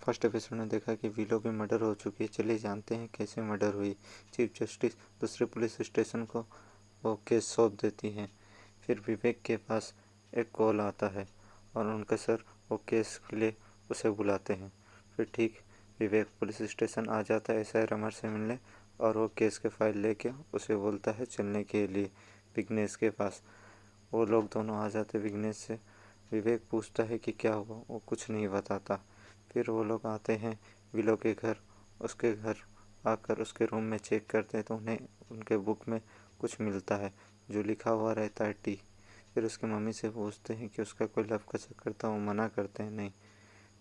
First episode में देखा कि विलो की मर्डर हो चुकी है। चलिए जानते हैं कैसे मर्डर हुई। चीफ जस्टिस दूसरे पुलिस स्टेशन को वो केस सौंप देती हैं। फिर विवेक के पास एक कॉल आता है और उनका सर वो केस के लिए उसे बुलाते हैं। फिर ठीक विवेक पुलिस स्टेशन आ जाता है एसआई रमर से मिलने और वो केस के फाइल लेके उसे बोलता है चलने के लिए विघ्नेश के पास। वो लोग दोनों आ जाते विघ्नेश से। विवेक पूछता है कि क्या हुआ, वो कुछ नहीं बताता। फिर वो लोग आते हैं विलो के घर। उसके घर आकर उसके रूम में चेक करते हैं तो उन्हें उनके बुक में कुछ मिलता है जो लिखा हुआ रहता है टी। फिर उसकी मम्मी से पूछते हैं कि उसका कोई लव का चक्कर था, वो मना करते हैं नहीं।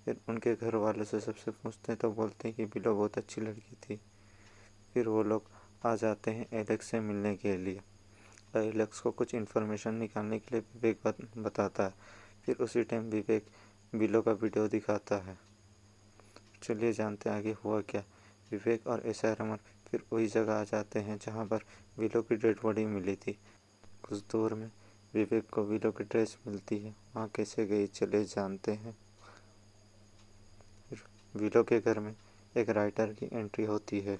फिर उनके घर वालों से सबसे पूछते हैं तो बोलते हैं कि विलो बहुत अच्छी लड़की थी। फिर वो लोग आ जाते हैं एलेक्स से मिलने के लिए। एलेक्स को कुछ इन्फॉर्मेशन निकालने के लिए विवेक बताता है। फिर उसी टाइम विवेक विलो का वीडियो दिखाता है। चलिए जानते हैं आगे हुआ क्या। विवेक और एसआई रमन फिर वही जगह आ जाते हैं जहाँ पर विलो की डेड बॉडी मिली थी। कुछ दूर में विवेक को विलो की ड्रेस मिलती है। वहाँ कैसे गई चले जानते हैं। फिर विलो के घर में एक राइटर की एंट्री होती है।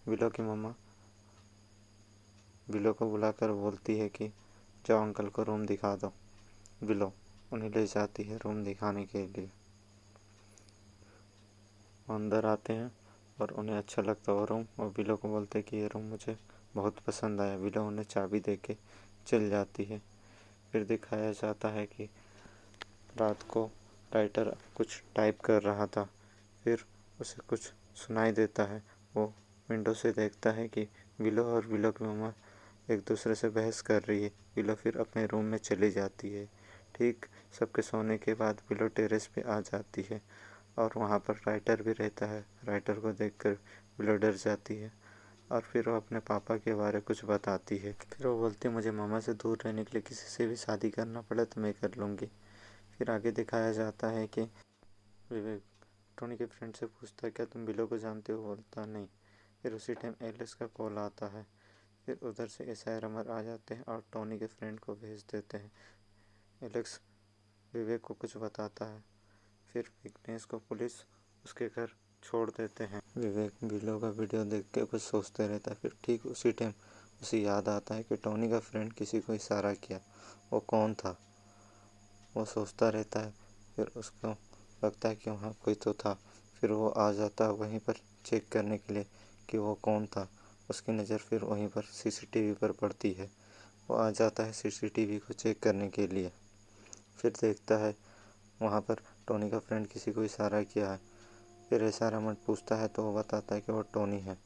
विलो की मम्मा विलो को बुलाकर बोलती है कि जाओ अंकल को रूम दिखा दो। विलो उन्हें ले जाती है रूम दिखाने के लिए। अंदर आते हैं और उन्हें अच्छा लगता है रूम और विलो को बोलते हैं कि ये रूम मुझे बहुत पसंद आया। विलो उन्हें चाबी देके चल जाती है। फिर दिखाया जाता है कि रात को राइटर कुछ टाइप कर रहा था। फिर उसे कुछ सुनाई देता है। वो विंडो से देखता है कि विलो और विलो की मम्मा एक दूसरे से बहस कर रही है। विलो फिर अपने रूम में चली जाती है। ठीक सबके सोने के बाद विलो टेरेस पे आ जाती है और वहाँ पर राइटर भी रहता है। राइटर को देखकर विलो डर जाती है और फिर वो अपने पापा के बारे कुछ बताती है। फिर वो बोलती है मुझे मामा से दूर रहने के लिए किसी से भी शादी करना पड़े तो मैं कर लूँगी। फिर आगे दिखाया जाता है कि विवेक टोनी के फ्रेंड से पूछता है क्या तुम विलो को जानते हो, बोलता नहीं। फिर उसी टाइम एलेक्स का कॉल आता है। फिर उधर से एसआई रमर आ जाते हैं और टोनी के फ्रेंड को भेज देते हैं। एलेक्स विवेक को कुछ बताता है। फिर विघ्नेश को पुलिस उसके घर छोड़ देते हैं। विवेक विलो का वीडियो देख के कुछ सोचते रहता है। फिर ठीक उसी टाइम उसे याद आता है कि टोनी का फ्रेंड किसी को इशारा किया, वो कौन था। वो सोचता रहता है। फिर उसको लगता है कि वहाँ कोई तो था। फिर वो आ जाता है वहीं पर चेक करने के लिए कि वो कौन था। उसकी नज़र फिर वहीं पर सीसीटीवी पर पड़ती है। वो आ जाता है सीसीटीवी को चेक करने के लिए। फिर देखता है वहाँ पर टोनी का फ्रेंड किसी को इशारा किया है। फिर एसआई रमन पूछता है तो वो बताता है कि वो टोनी है।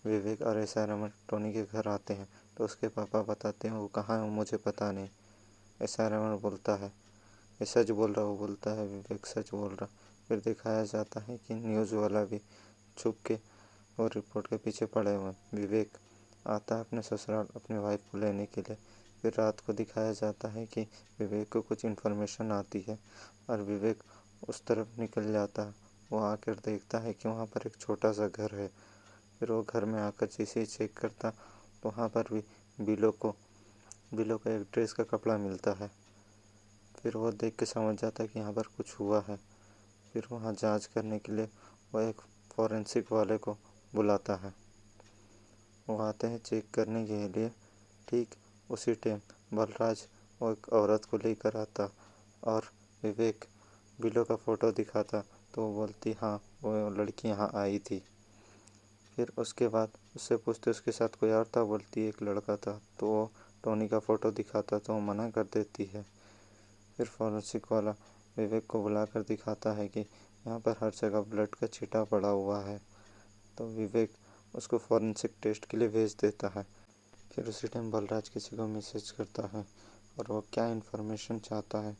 विवेक और एसआई रमन टोनी के घर आते हैं तो उसके पापा बताते हैं वो कहाँ है, वो मुझे पता नहीं। एसआई रमन बोलता है ये सच बोल रहा, वो बोलता है विवेक सच बोल रहा। फिर दिखाया जाता है कि न्यूज़ वाला भी छुप के वो रिपोर्ट के पीछे पड़े हुए हैं। विवेक आता है अपने ससुराल अपनी वाइफ को लेने के लिए। फिर रात को दिखाया जाता है कि विवेक को कुछ इन्फॉर्मेशन आती है और विवेक उस तरफ निकल जाता है। वो आकर देखता है कि वहाँ पर एक छोटा सा घर है। फिर वो घर में आकर जैसे ही चेक करता तो वहाँ पर भी बिलो का एक ड्रेस का कपड़ा मिलता है। फिर वो देख के समझ जाता है कि यहाँ पर कुछ हुआ है। फिर वहाँ जांच करने के लिए वो एक फॉरेंसिक वाले को बुलाता है। वो आते हैं चेक करने के लिए। ठीक उसी टाइम बलराज वो एक औरत को लेकर आता और विवेक बिलो का फ़ोटो दिखाता तो वो बोलती हाँ वो लड़की यहाँ आई थी। फिर उसके बाद उससे पूछते उसके साथ कोई और था, बोलती एक लड़का था। तो वो टोनी का फ़ोटो दिखाता तो वो मना कर देती है। फिर फॉरेंसिक वाला विवेक को बुलाकर दिखाता है कि यहाँ पर हर जगह ब्लड का छींटा पड़ा हुआ है। तो विवेक उसको फॉरेंसिक टेस्ट के लिए भेज देता है। फिर उसी टाइम बलराज किसी को मैसेज करता है और वो क्या इन्फॉर्मेशन चाहता है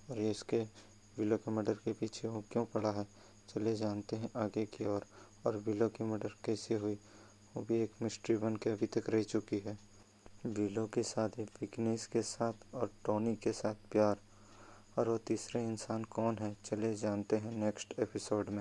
और ये इसके विलो के मर्डर के पीछे वो क्यों पड़ा है। चलिए जानते हैं आगे की ओर। और विलो की मर्डर कैसे हुई वो भी एक मिस्ट्री बन के अभी तक रह चुकी है। विलो के साथ विघ्नेश के साथ और टोनी के साथ प्यार और वो तीसरे इंसान कौन है चलिए जानते हैं नेक्स्ट एपिसोड में।